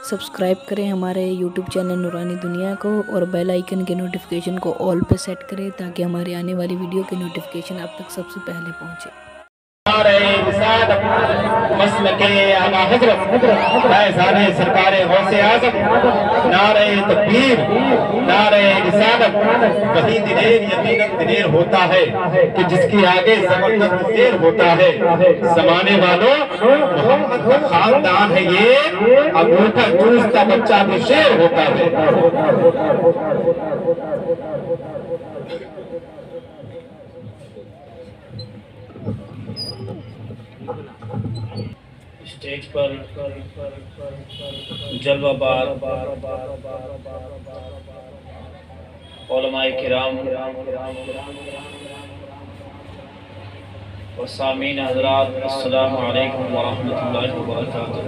Subscribe کریں ہمارے YouTube channel نورانی دنیا کو اور بیل آئیکن کے نوٹیفیکیشن کو آل پہ سیٹ کریں تاکہ ہماری آنے والی ویڈیو کی نوٹیفیکیشن آپ تک سب سے پہلے پہنچے۔ مسلک اعلیٰ حضرت فیضان سرکار غوث اعظم، نعرہ تکبیر، نعرہ رسالت۔ وہی دلیر یقیناً دلیر ہوتا ہے کہ جس کی آگے زبردست زیر ہوتا ہے۔ زمانے والوں محمد کا خاندان ہے یہ، انگوٹھا چوستا بچہ بھی شیر ہوتا ہے۔ اسٹیج پر جلوہ بار علماء کرام و سامعین حضرات، السلام علیکم ورحمۃ اللہ وبرکاتہ۔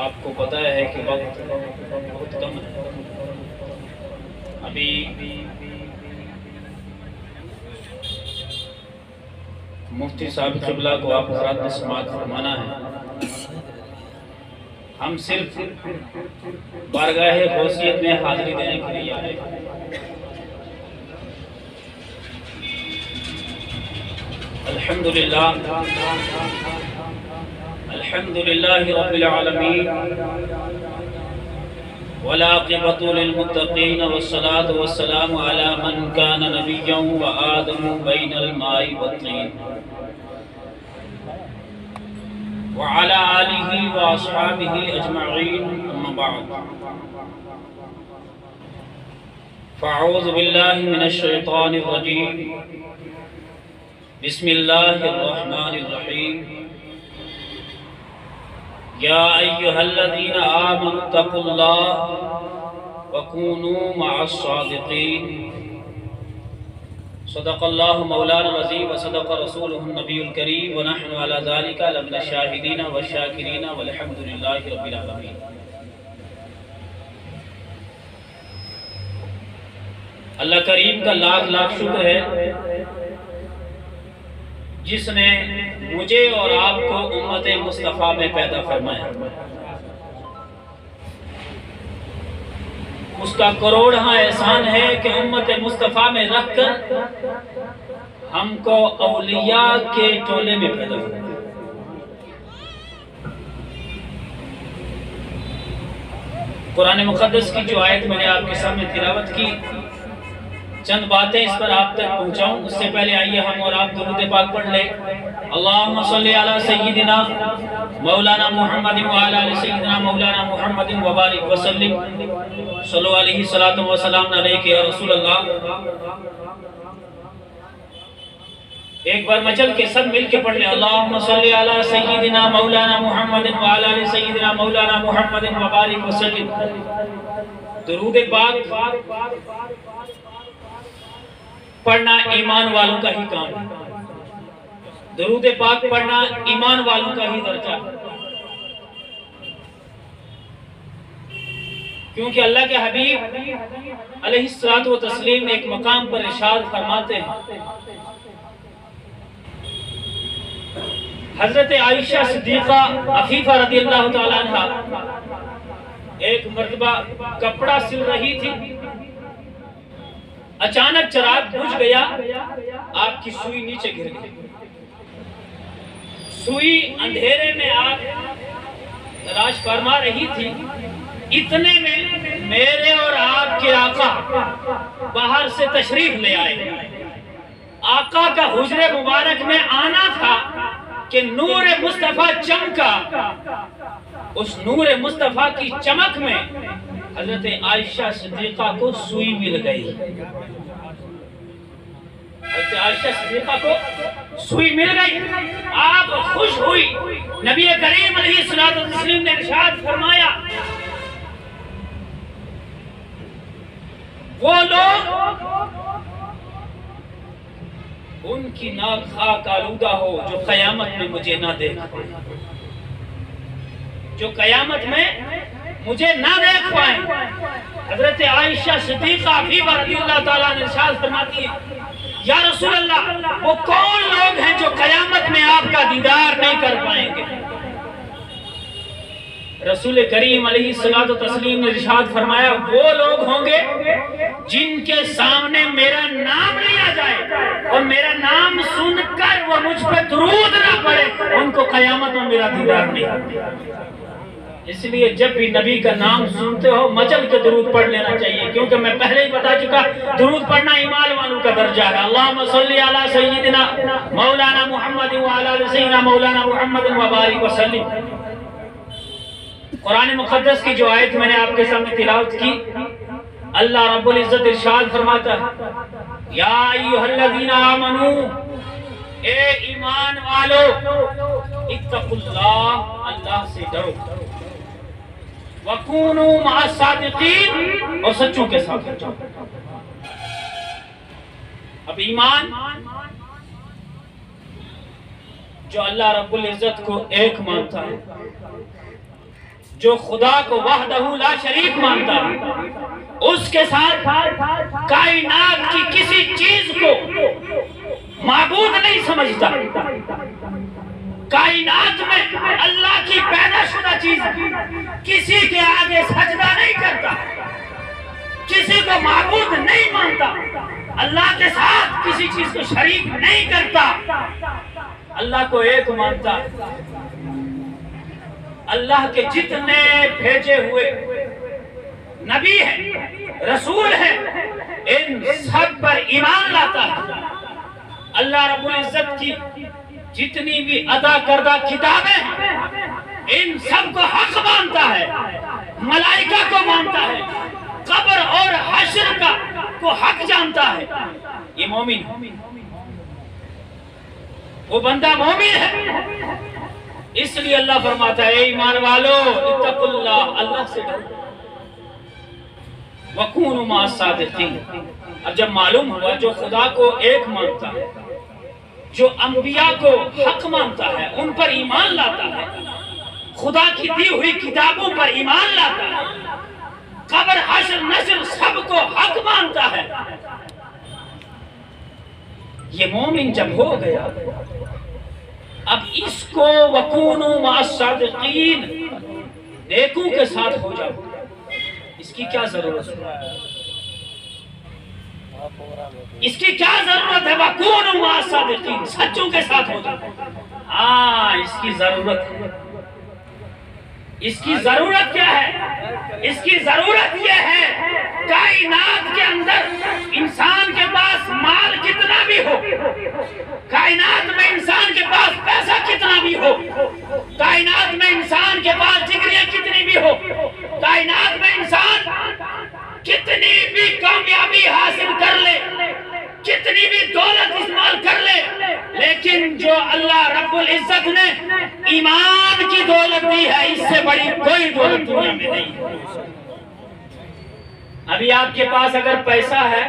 آپ کو پتہ ہے کہ وقت بہت کم ہے۔ ابھی مفتی صاحب قبلہ کو آپ حضرات نے سماعت فرمانا ہے۔ ہم صرف بارگاہ غوثیت میں حاضری دینے کے لیے آئے۔ الحمدللہ الحمدللہ رب العالمین، والعاقبۃ للمتقین، والصلاة والسلام علی من کان نبیا وآدم بین الماء والطین، وعلى آلہ واصحابہ اجمعین، اما بعد فاعوذ باللہ من الشیطان الرجیم، بسم اللہ الرحمن الرحیم، یا ایہا الذین آمنوا اتقوا اللہ وکونوا مع الصادقین۔ صدق اللہ مولانا العظیم وصدق رسولہ النبی الکریم، ونحن علی ذالک لمن الشاہدین والشاکرین والحمد للہ رب العالمین۔ اللہ کریم کا لاکھ لاکھ شکر ہے جس نے مجھے اور آپ کو امت مصطفیٰ میں پیدا فرمایا۔ اس کا کروڑہاں احسان ہے کہ امت مصطفیٰ میں رکھ کر ہم کو اولیاء کے ٹولے میں پیدا فرمایا۔ قرآن مقدس کی جو آیت میں نے آپ کے سامنے تلاوت کی، چند باتیں اس پر آپ تک پہنچاؤں۔ اس سے پہلے آئیے ہم اور آپ درود پاک پڑھ لیں۔ اللہم صلی علی سیدنا مولانا محمد وعلی آل سیدنا مولانا محمد وبارک وسلم، صلو علیہ الصلاۃ والسلام علیک یا رسول اللہ۔ ایک بار مچل کے سب مل کے پڑھ لیں۔ اللہم صلی علی سیدنا مولانا محمد وعلی آل سیدنا مولانا محمد وبارک وسلم۔ درود پاک پڑھنا ایمان والوں کا ہی کام ہے۔ درود پاک پڑھنا ایمان والوں کا ہی درجہ ہے، کیونکہ اللہ کے حبیب علیہ الصلوۃ والتسلیم ایک مقام پر ارشاد فرماتے ہیں، حضرت عائشہ صدیقہ عفیفہ رضی اللہ تعالیٰ عنہ ایک مرتبہ کپڑا سل رہی تھی، اچانک چراغ بجھ گیا، آپ کی سوئی نیچے گر گئی۔ سوئی اندھیرے میں آپ تلاش فرما رہی تھی، اتنے میں میرے اور آپ کے آقا باہر سے تشریف لے آئے۔ آقا کا حجر مبارک میں آنا تھا کہ نور مصطفیٰ چمکا۔ اس نور مصطفیٰ کی چمک میں حضرت عائشہ صدیقہ کو سوئی مل گئی۔ حضرت عائشہ صدیقہ کو سوئی مل گئی، آپ خوش ہوئی۔ نبی کریم علیہ الصلوۃ والتسلیم نے ارشاد فرمایا، وہ لوگ ان کی ناک خاک آلودہ ہو جو قیامت میں مجھے نہ دیکھ پائیں، جو قیامت میں مجھے نہ دیکھ پائیں۔ حضرت عائشہ صدیقہ رضی اللہ تعالیٰ نے ارشاد فرماتی ہے، یا رسول اللہ وہ کون रसूल करीम अलैहिस्सलातु तस्लीम ने इरशाद फरमाया, वो लोग होंगे जिनके सामने मेरा नाम लिया जाए और मेरा नाम सुनकर वो मुझ पर दुरूद ना पड़े, उनको क़यामत में मेरा दीदार नहीं। इसलिए जब भी नबी का नाम सुनते हो मचल के दुरूद पढ़ लेना चाहिए, क्योंकि मैं पहले ही बता चुका, दुरूद पढ़ना ईमान वालों का दर्जा है। अल्लाहुम्मा सल्ली अला सय्यिदिना मौलाना मुहम्मद व अला सय्यिदिना मौलाना मुहम्मद व बारिक व सल्लिम। कुरान मुक़द्दस की जो आयत मैंने आपके सामने तिलावत की, अल्लाह रब्बुल इज्जत इरशाद फरमाता है, या अय्युहल्लज़ीना आमनू, ए ईमान वालो, इत्तक़ुल्लाह, अल्लाह से डरो, वकूनू मअस सादिकीन, और सच्चों के साथ रहो। अब ईमान जो अल्लाह रब्बुल इज्जत को एक मानता है, जो खुदा को वहदहू ला शरीक मानता है, उसके साथ कायनात की किसी चीज को माबूद नहीं समझता। कायनात में अल्लाह की पैदाशुदा चीज किसी के आगे सजदा नहीं करता, किसी को माबूद नहीं मानता, अल्लाह के साथ किसी चीज को शरीक नहीं करता, अल्लाह को एक मानता। अल्लाह के जितने भेजे हुए नबी हैं, रसूल हैं, इन सब पर ईमान लाता है। अल्लाह रब्बुल इज्जत की जितनी भी अदा करदा किताबें हैं, इन सब को हक मानता है, मलाइका को मानता है, कब्र और हश्र का को हक जानता है। ये मोमिन, वो बंदा मोमिन है। इसलिए अल्लाह फरमाता है, ईमान वालो, इत्तकुल्लाह, अल्लाह से डरो, वकूनू मअस सादिकीन। अब जब मालूम हुआ जो खुदा को एक मानता है, जो अंबिया को हक मानता है, उन पर ईमान लाता है, खुदा की दी हुई किताबों पर ईमान लाता है, कब्र हश्र नश्र सबको हक मानता है, ये मोमिन जब हो गया, अब इसको वकूनू मअस सादिकीन, नेकों के साथ हो जाओ, इसकी क्या जरूरत है? इसकी क्या जरूरत है? वकूनू मअस सादिकीन, सच्चों के साथ हो जाओ। हाँ, इसकी जरूरत है। इसकी जरूरत क्या है? इसकी जरूरत यह है, कायनात के अंदर इंसान के पास माल कितना भी हो, कायनात में इंसान के पास पैसा कितना भी हो, कायनात में इंसान के पास डिग्रियां कितनी भी हो, कायनात में इंसान कितनी भी कामयाबी हासिल कर ले, कितनी भी दौलत इस्तेमाल कर ले, लेकिन जो अल्लाह रब्बुल इज्जत ने ईमान की दौलत दी है, इससे बड़ी कोई दौलत दुनिया में नहीं है। अभी आपके पास अगर पैसा है,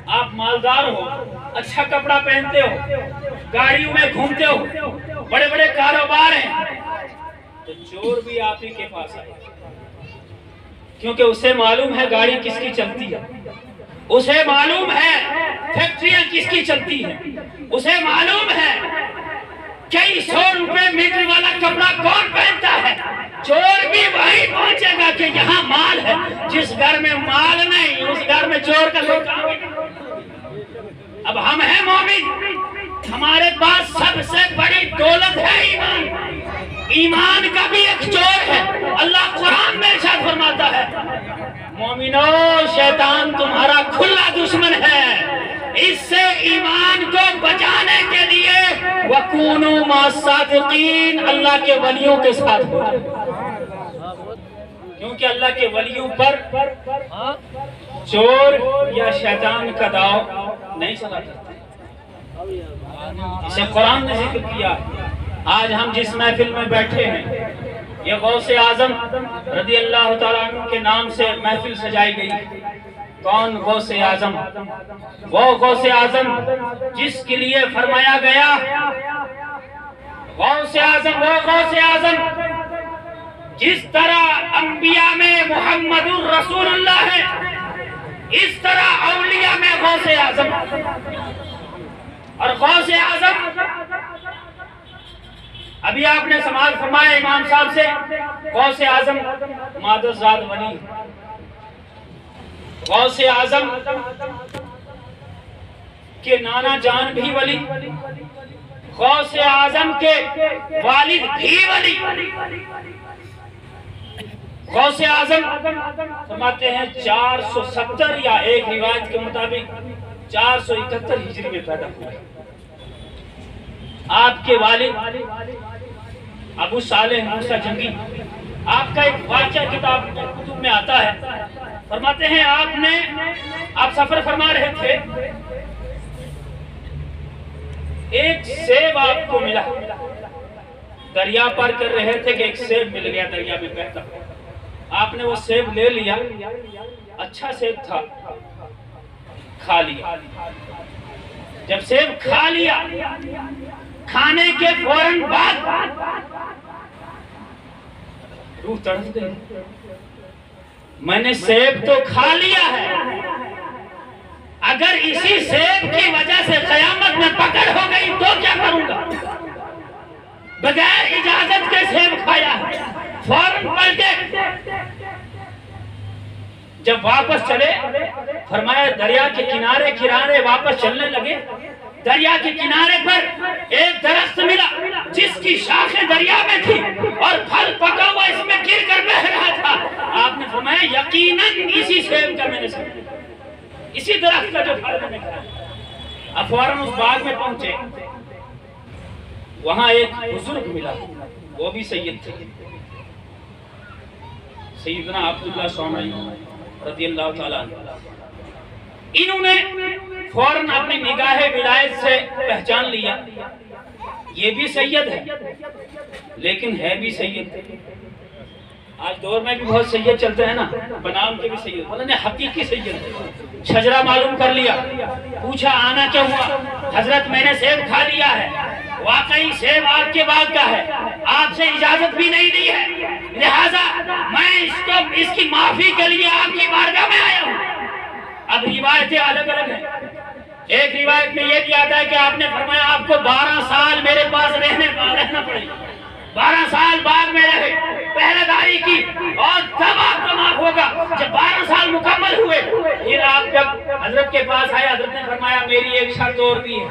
आप मालदार हो, अच्छा कपड़ा पहनते हो, गाड़ियों में घूमते हो, बड़े बड़े कारोबार हैं, तो चोर भी आप ही के पास आए, क्योंकि उसे मालूम है गाड़ी किसकी चलती है, उसे मालूम है फैक्ट्रियां किसकी चलती हैं, उसे मालूम है कई 100 रुपए मीटर वाला कपड़ा कौन पहनता है। चोर भी वहीं पहुंचेगा कि यहाँ माल है, जिस घर में माल नहीं उस घर में चोर का कोई काम नहीं। अब हम हैं मोमिन, हमारे पास सबसे बड़ी दौलत है ईमान। ईमान का भी एक चोर है। अल्लाह कुरान में इरशाद फरमाता है, मोमिनो, शैतान तुम्हारा खुला दुश्मन है, इससे ईमान को बचाने के लिए वकूनू मअस सादिकीन, अल्लाह के वलियों के साथ हो, क्योंकि अल्लाह के वलियों पर चोर या शैतान का दाव नहीं चला जाता। इसे कुरान ने जिक्र किया। आज हम जिस महफिल में बैठे हैं, ये गौसे आजम रदी अल्लाह तआला अन्हु के नाम से महफिल सजाई गई। कौन गौसे आजम? वो गौसे आजम जिसके लिए फरमाया गया, गौसे आजम वो गौसे आजम जिस तरह अंबिया में मुहम्मदुर रसूलुल्लाह है, इस तरह औलिया में गौसे आजम। और गौसे आजम ابھی آپ نے سماعت فرمایا امام صاحب سے غوث اعظم مادر زاد ولی، غوث اعظم کے نانا جان بھی ولی، غوث اعظم کے والد بھی ولی۔ غوث اعظم فرماتے ہیں 470 یا ایک روایت کے مطابق 471 ہجری میں پیدا ہوئے۔ آپ کے والد ابو صالح موسیٰ جنگی، آپ کا ایک واقعہ کتب میں آتا ہے، فرماتے ہیں آپ سفر فرما رہے تھے، ایک سیب آپ کو ملا، دریا پار کر رہے تھے کہ ایک سیب مل گیا دریا میں بہتا، آپ نے وہ سیب لے لیا، اچھا سیب تھا، کھا لیا۔ جب سیب کھا لیا، کھانے کے فوراً بعد روح تڑپ گئی، میں نے سیب تو کھا لیا ہے، اگر اسی سیب کی وجہ سے قیامت میں پکڑ ہو گئی تو کیا کروں گا؟ بغیر اجازت کے سیب کھایا ہے، فوراً پلٹے۔ جب واپس چلے، فرمایا دریا کے کنارے واپس چلنے لگے، دریا کے کنارے پر ایک درخت ملا جس کی شاخیں دریا میں تھی اور پھل پکا ہوا اس میں گر کر بہ رہا تھا۔ آپ نے فرمایا یقیناً اسی سیب کا میں نے سمجھا، اسی درخت کا جو پھل میں کھایا۔ اب فوراً اس باغ میں پہنچے، وہاں ایک بزرگ ملا، وہ بھی سید تھے، سیدنا عبداللہ سومری رضی اللہ تعالیٰ عنہ۔ انہوں نے فوراً اپنی نگاہ ولایت سے پہچان لیا، یہ بھی سید ہے لیکن ہے بھی سید۔ آج دور میں بھی بہت سید چلتے ہیں نا، بنام کے بھی سید، انہوں نے حقیقی سید شجرہ معلوم کر لیا، پوچھا آنا کیا ہوا؟ حضرت میں نے سیب کھا لیا ہے، واقعی سیب آپ کے باغ کا ہے، آپ سے اجازت بھی نہیں دی ہے، لہٰذا میں اس کی معافی کے لیے آپ کی بارگاہ میں آیا ہوں۔ اب روایتیں الگ الگ ہیں، ایک روایت میں یہ بھی آتا ہے کہ آپ نے فرمایا آپ کو 12 سال میرے پاس رہنا پڑے، 12 سال باغ میں رہے، پہرے داری کی، اور تب آپ کا معاف ہوگا۔ جب 12 سال مکمل ہوئے، پھر آپ جب حضرت کے پاس آئے، حضرت نے فرمایا میری ایک شرط اور بھی ہے۔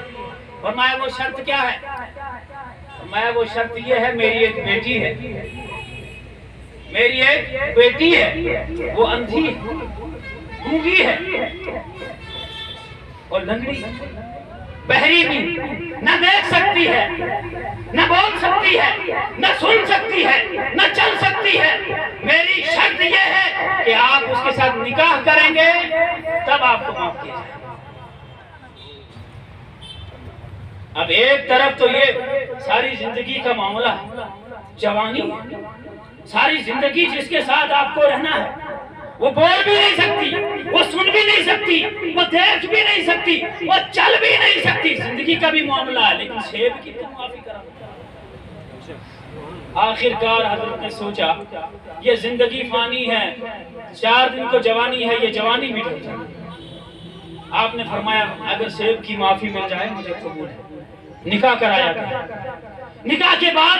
فرمایا وہ شرط کیا ہے؟ فرمایا وہ شرط یہ ہے، میری ایک بیٹی ہے، میری ایک بیٹی ہے، وہ اندھی ہے، گونگی ہے اور لنگڑی، بہری بھی، نہ دیکھ سکتی ہے، نہ بول سکتی ہے، نہ سن سکتی ہے، نہ چل سکتی ہے۔ میری شرط یہ ہے کہ آپ اس کے ساتھ نکاح کریں گے تب آپ کو معاف کیا جائے۔ اب ایک طرف تو یہ ساری زندگی کا معاملہ ہے، جوانی، ساری زندگی جس کے ساتھ آپ کو رہنا ہے، وہ بول بھی نہیں سکتی، وہ سن بھی نہیں سکتی، وہ دیکھ بھی نہیں سکتی، وہ چل بھی نہیں سکتی، زندگی کا بھی معاملہ ہے، لیکن سیب کی تو معافی کرا۔ آخر کار حضرت نے سوچا یہ زندگی فانی ہے، 4 دن کو جوانی ہے، یہ جوانی بھی ڈھل جائے۔ آپ نے فرمایا اگر سیب کی معافی مل جائے مجھے قبول ہے۔ نکاح کرایا گیا، نکاح کے بعد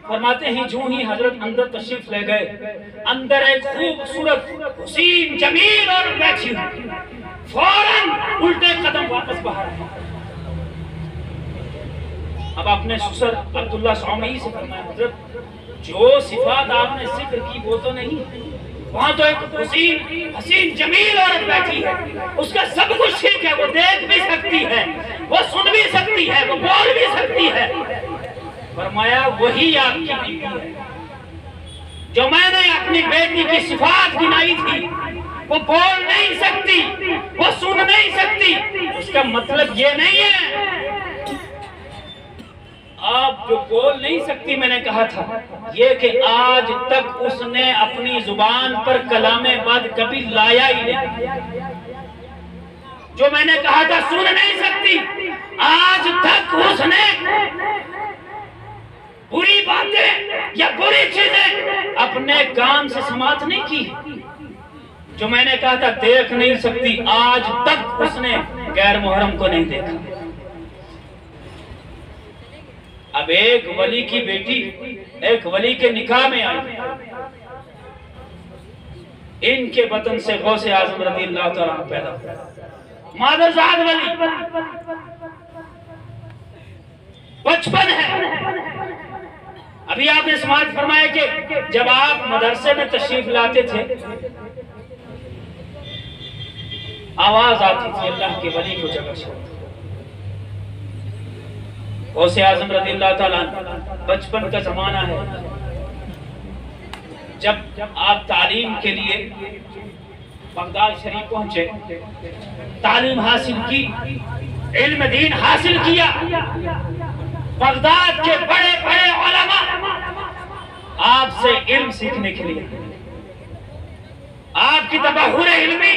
فرماتے ہیں جو ہی حضرت اندر تشریف لے گئے، اندر ایک خوبصورت حسین جمیل اور بیٹھی ہوئی، فوراً الٹے قدم واپس باہر۔ اب اپنے سسر عبداللہ سومری سے فرمایا حضرت جو صفات آپ نے ذکر کی وہ تو نہیں، وہاں تو ایک حسین جمیل عورت بیٹھی ہے، اس کا سب کچھ ٹھیک ہے، وہ دیکھ بھی سکتی ہے، وہ سن بھی سکتی ہے، وہ بول بھی سکتی ہے۔ فرمایا وہی آپ کی بیٹی ہے جو میں نے اپنی بیٹی کی صفات گنائی تھی، وہ بول نہیں سکتی، وہ سن نہیں سکتی، اس کا مطلب یہ نہیں ہے آپ جو بول نہیں سکتی، میں نے کہا تھا یہ کہ آج تک اس نے اپنی زبان پر کلام بد کبھی لایا ہی نہیں۔ جو میں نے کہا تھا سن نہیں سکتی، آج تک اس نے بری باتیں یا بری چیزیں اپنے کان سے سماعت نہیں کی۔ جو میں نے کہا تھا دیکھ نہیں سکتی، آج تک اس نے غیر محرم کو نہیں دیکھا۔ اب अब एक वली की बेटी एक वली के निकाह में आई, इनके बतन से गौसे आजम रज़ी अल्लाह तआला अन्हु पैदा हुआ। मादरजाद वली बचपन है। अभी आपने समाज फरमाया कि जब आप मदरसे में तशरीफ लाते थे, आवाज आती थी अल्लाह के वली को जगह छोड़। गौसे आजम रज़ी अल्लाह तआला अन्हु, बचपन का जमाना है, जब आप तालीम के लिए बगदाद शरीफ पहुंचे, तालीम हासिल की, इल्म दीन हासिल किया, बगदाद के बड़े बड़े उलमा आपसे इल्म सीखने के लिए, आपकी तबहुर इल्मी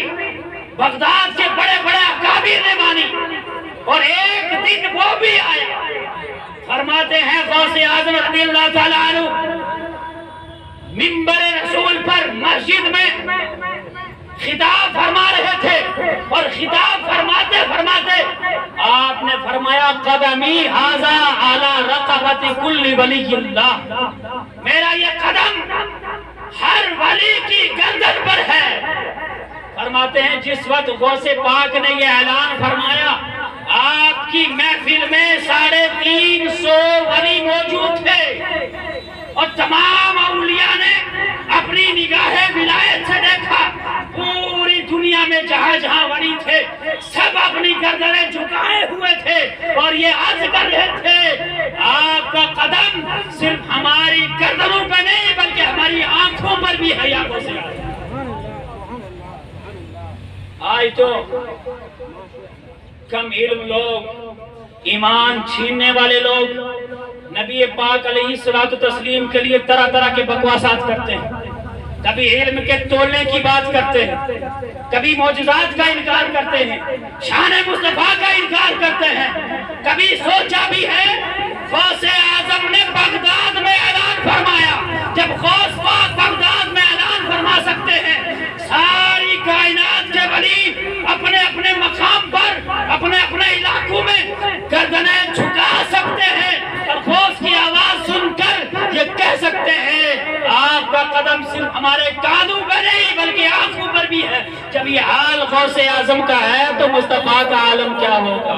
बगदाद के बड़े बड़े अकाबिर ने मानी। और एक दिन वो भी आया, फरमाते हैं गौसे आज़म रज़ियल्लाहु ताला अन्हु मिंबर रसूल पर मस्जिद में खिताब फरमा रहे थे, और खिताब फरमाते फरमाते आपने फरमाया कदमी हाजा आला रक़बति कुल्ली वलिय्यिल्लाह, मेरा ये कदम हर वली की गर्दन पर है। फरमाते हैं जिस वक्त गौसे पाक ने ये ऐलान फरमाया, आपकी महफिल में 350 वली मौजूद थे और तमाम औलिया ने अपनी निगाहे विलायत से देखा। पूरी दुनिया में जहां जहां वली थे सब अपनी गर्दनें झुकाए हुए थे और ये अर्ज कर रहे थे आपका कदम सिर्फ हमारी गर्दनों पर नहीं बल्कि हमारी आंखों पर भी है। या गौसे आज तो कम इल्म लोग, ईमान छीनने वाले लोग नबी पाक अलैहिस्सलातु तस्लीम के लिए तरह तरह के बकवासात करते हैं। कभी इल्म के तोड़ने की बात करते हैं, कभी मौजूदात का इनकार करते हैं, शान मुस्तफा का इनकार करते हैं। कभी सोचा भी है गौसे आजम ने बगदाद में ऐलान फरमाया, जब गौस पाक बगदाद में ऐलान फरमा सकते हैं, सारी कायनात के वली अपने अपने मकाम पर अपने अपने इलाकों में गर्दनें झुका सकते हैं और गौस की आवाज सुनकर ये कह सकते हैं आपका कदम सिर्फ हमारे कानों पर नहीं बल्कि आंखों पर भी है। जब ये हाल गौसे आजम का है तो मुस्तफा का आलम क्या होगा।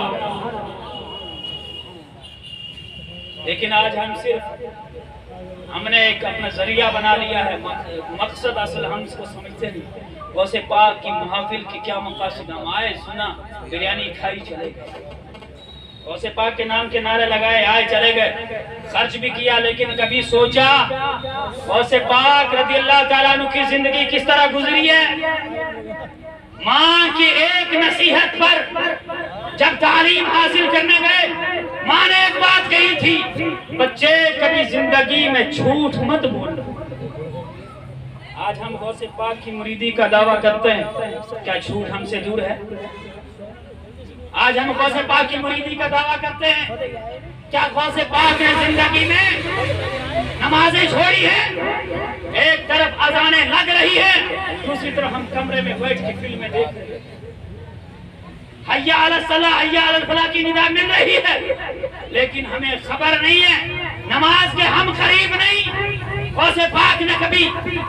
लेकिन आज हम हमने एक अपना जरिया बना लिया है, मकसद असल हम इसको समझते नहीं। गौसे पाक की महफिल की क्या मकासद, हम आए सुना बिरयानी खाई चले गए, गौसे पाक के नाम के नारे लगाए आए चले गए, खर्च भी किया, लेकिन कभी सोचा गौसे पाक रज़ियल्लाहु ताला अन्हु की जिंदगी किस तरह गुजरी है। माँ की एक नसीहत पर जब तालीम हासिल करने गए, माँ ने एक बात कही थी, बच्चे कभी जिंदगी में झूठ मत बोलना। आज हम गौसे पाक की मुरीदी का दावा करते हैं, क्या झूठ हमसे दूर है? आज हम गौसे पाक की मुरीदी का दावा करते हैं, क्या गौसे पाक ने जिंदगी में नमाजें छोड़ी है? एक तरफ अजानें लग रही है, दूसरी तरफ हम कमरे में बैठ के फिल्में देख रहे हैं, हय्या अला सलाह हय्या अला फलाह की निदा मिल रही है, लेकिन हमें खबर नहीं है, नमाज के हम करीब नहीं। गौसे पाक ने कभी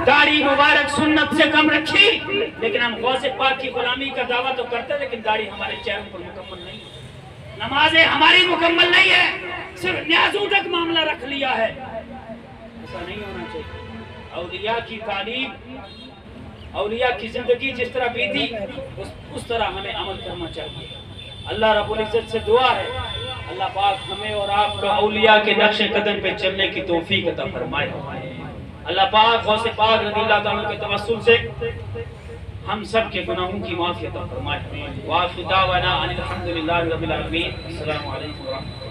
दाढ़ी मुबारक सुन्नत से कम रखी, लेकिन हम गौसे पाक की गुलामी का दावा तो करते, लेकिन दाढ़ी हमारे चेहरों पर मुकम्मल नहीं, नमाजें हमारी मुकम्मल नहीं है, सिर्फ न्याजों तक मामला रख लिया है। ऐसा नहीं होना चाहिए। औलिया की तालीम, औलिया की जिंदगी जिस तरह बीती उस तरह हमें अमल करना चाहिए। अल्लाह रब्बुल इज्जत से दुआ है, अल्लाह पाक हमें और आपका औलिया के नक्शे कदम पे चलने की तौफीक अता फरमाए। अल्लाह पाक गौसे पाक रज़ियल्लाहु ताला के तवस्सुल से हम सब के गुनाहों की माफ़ी अता फरमाए। व आखिर दावाना अनिल हम्दुलिल्लाहि रब्बिल आलमीन। अस्सलामु अलैकुम व रहमतुल्लाह।